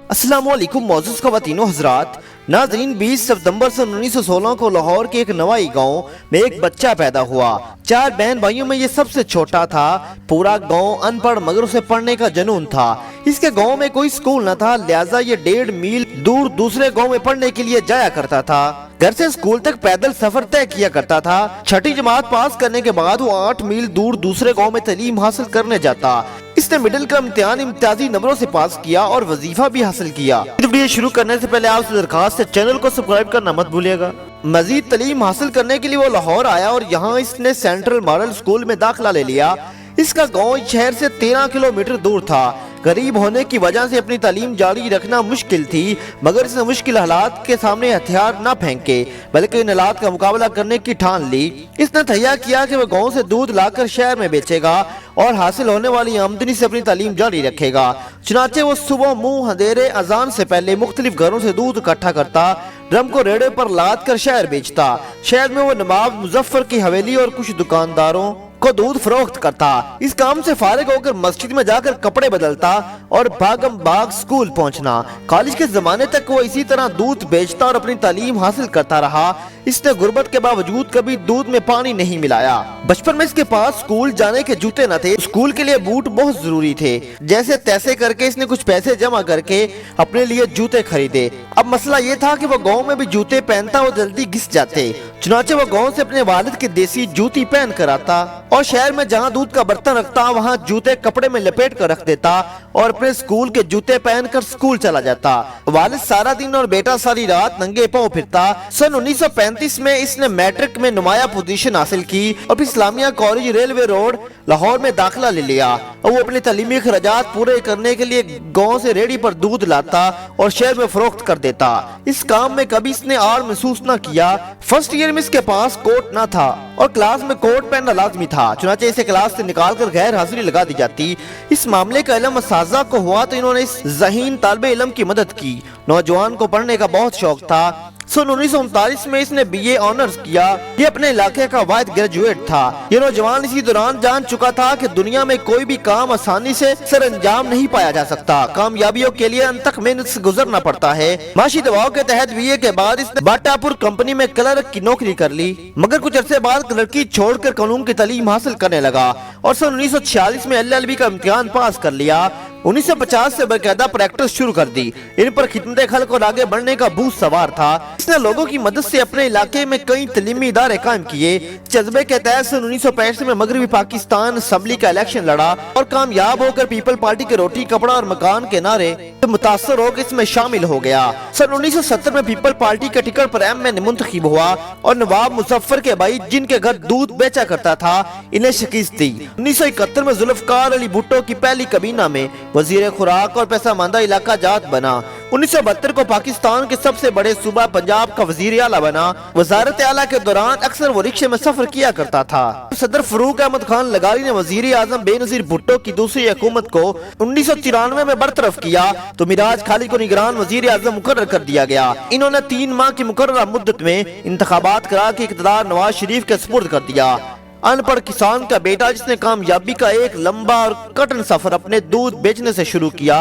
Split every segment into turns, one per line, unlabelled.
अस्सलाम वालेकुम मौजूद ख़वातीन व हज़रात। नाज़रीन, 20 सितंबर सन 1916 को लाहौर के एक नवाई गांव में एक बच्चा पैदा हुआ। 4 बहन भाइयों में ये सबसे छोटा था। पूरा गांव अनपढ़ मगर उसे पढ़ने का जुनून था। इसके गांव में कोई स्कूल न था, लिहाजा ये 1.5 मील दूर दूसरे गांव में पढ़ने के लिए जाया करता था। घर से स्कूल तक पैदल सफर तय किया करता था। 6ठी जमात पास करने के बाद वो 8 मील दूर दूसरे गांव में तालीम हासिल करने जाता। इसने मिडिल का इम्तिहान इम्तियाजी नंबरों से पास किया और वजीफा भी हासिल किया। वीडियो शुरू करने से पहले आपसे दरखास्त है, चैनल को सब्सक्राइब करना मत भूलिएगा। मजीद तालीम हासिल करने के लिए वो लाहौर आया और यहाँ इसने सेंट्रल मॉडल स्कूल में दाखिला ले लिया। इसका गांव शहर से 13 किलोमीटर दूर था। गरीब होने की वजह से अपनी तालीम जारी रखना मुश्किल थी, मगर इसने मुश्किल हालात के सामने हथियार न फेंके बल्कि इन हालात का मुकाबला करने की ठान ली। इसने तैया किया कि वह गांव से दूध लाकर शहर में बेचेगा और हासिल होने वाली आमदनी से अपनी तालीम जारी रखेगा। चुनाचे वो सुबह मुंह अंधेरे अजान से पहले मुख्तलिफ घरों से दूध इकट्ठा करता, ड्रम को रेड़े पर लाद कर शहर बेचता। शहर में वो नवाब मुजफ्फर की हवेली और कुछ दुकानदारों को दूध फरोख्त करता। इस काम से फारिग होकर मस्जिद में जाकर कपड़े बदलता और भागम भाग स्कूल पहुंचना। कॉलेज के जमाने तक वो इसी तरह दूध बेचता और अपनी तालीम हासिल करता रहा। इसने गुर्बत के बावजूद कभी दूध में पानी नहीं मिलाया। बचपन में इसके पास स्कूल जाने के जूते न थे। स्कूल के लिए बूट बहुत जरूरी थे। जैसे तैसे करके इसने कुछ पैसे जमा करके अपने लिए जूते खरीदे। अब मसला ये था कि वो गांव में भी जूते पहनता वो जल्दी घिस जाते। चुनाचे वो गांव से अपने वालिद की देसी जूती पहन कर आता और शहर में जहां दूध का बर्तन रखता वहां जूते कपड़े में लपेट कर रख देता और अपने स्कूल के जूते पहनकर स्कूल चला जाता। वालिद सारा दिन और बेटा सारी रात नंगे पांव फिरता। सन 1935 में इसने मैट्रिक में नुमाया पोजीशन हासिल की और फिर Islamia college railway road Lahore में दाखिला ले लिया। और वो अपने तालीमी खर्चात पूरे करने के लिए गांव से रेडी पर दूध लाता और शहर में फरोख्त कर देता। इस काम में कभी इसने आड़ महसूस न किया। फर्स्ट ईयर में इसके पास कोट न था और क्लास में कोट पहनना लाजमी था। चुनाचे इसे क्लास से निकाल कर गैर हाजिरी लगा दी जाती। इस मामले का इल्म असातिज़ा को हुआ तो इन्होंने इस ज़हीन तालिबे इल्म की मदद की। नौजवान को पढ़ने का बहुत शौक था। सन 1939 में इसने BA ऑनर्स किया। ये अपने इलाके का वाहिद ग्रेजुएट था। ये नौजवान इसी दौरान जान चुका था कि दुनिया में कोई भी काम आसानी से सर अंजाम नहीं पाया जा सकता। कामयाबियों के लिए अनथक मेहनत से गुजरना पड़ता है। माशी दबाव के तहत BA के बाद इसने बाटापुर कंपनी में क्लर्क की नौकरी कर ली, मगर कुछ अरसे बाद क्लर्की छोड़कर कानून की तालीम हासिल करने लगा और सन 1946 में LLB का इम्तिहान पास कर लिया। 1950 से बाकायदा प्रैक्टिस शुरू कर दी। इन पर खिदमत खल्क और आगे बढ़ने का भूत सवार था। इसने लोगों की मदद से अपने इलाके में कई तालीमी इदारे कायम किए। जज्बे के तहत सन 1965 में मगरबी पाकिस्तान असेंबली का इलेक्शन लड़ा और कामयाब होकर पीपल पार्टी के रोटी कपड़ा और मकान के नारे से मुतासर होकर इसमें शामिल हो गया। सन 1970 में पीपल पार्टी के टिकट पर MN मुंतखब हुआ और नवाब मुजफ्फर के भाई जिनके घर दूध बेचा करता था इन्हें शिकस्त दी। 1971 में जुल्फकार अली भुट्टो की पहली कबीना में वजीर खुराक और पैसा मांदा इलाका जात बना। 1972 को पाकिस्तान के सबसे बड़े सूबा पंजाब का वजीर आला बना। वजारत आला के दौरान अक्सर वो रिक्शे में सफर किया करता था। सदर फरूक अहमद खान लगारी ने वजीर आजम बेनजीर भुट्टो की दूसरी हुकूमत को 1993 में बरतरफ किया तो मिराज खालिद को निगरान वजीर आजम मुकर्रर कर दिया गया। इन्होंने 3 माह की मुकर्ररा मुद्दत में इंतखाबात करा के इक़्तिदार नवाज शरीफ के सुपुर्द कर दिया। अनपढ़ किसान का बेटा जिसने कामयाबी का एक लंबा और कठिन सफर अपने दूध बेचने से शुरू किया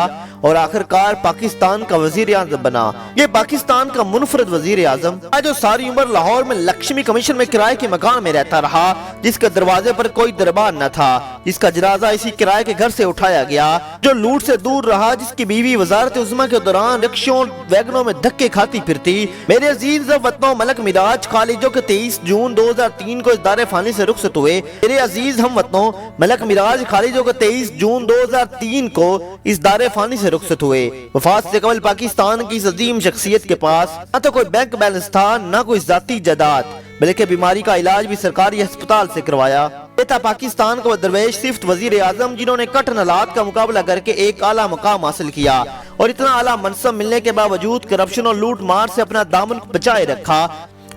और आखिरकार पाकिस्तान का वजीर आजम बना। ये पाकिस्तान का मुनफरद वजीर आजम जो सारी उम्र लाहौर में लक्ष्मी कमीशन में किराए के मकान में रहता रहा, जिसके दरवाजे पर कोई दरबार न था, जिसका जनाजा इसी किराए के घर से उठाया गया, जो लूट से दूर रहा, जिसकी बीवी वजारत उज़्मा के दौरान रिक्शों वैगनों में धक्के खाती फिरती। मेरे अजीज वतनों, मलक मिराज खालिद जो 23 जून 2003 को इस दारे फानी से रुखसत हुए। मेरे अजीज हम वतनों, मलक मिराज खालिद जो 23 जून 2003 को इस दारे फानी से रुखसत हुए। वफात से कबल पाकिस्तान की इस अजीम शख्सियत के पास न तो कोई बैंक बैलेंस था, न कोई जाती जायदाद, बल्कि बीमारी का इलाज भी सरकारी अस्पताल से करवाया। ये था पाकिस्तान का दरवेश सिफ्त वजीर आजम जिन्होंने कठिन हालात का मुकाबला करके एक आला मुकाम हासिल किया और इतना आला मनसब मिलने के बावजूद करप्शन और लूट मार से अपना दामन बचाए रखा।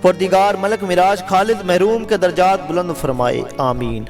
परदिगार मलक मिराज खालिद महरूम के दर्जात बुलंद फरमाए, आमीन।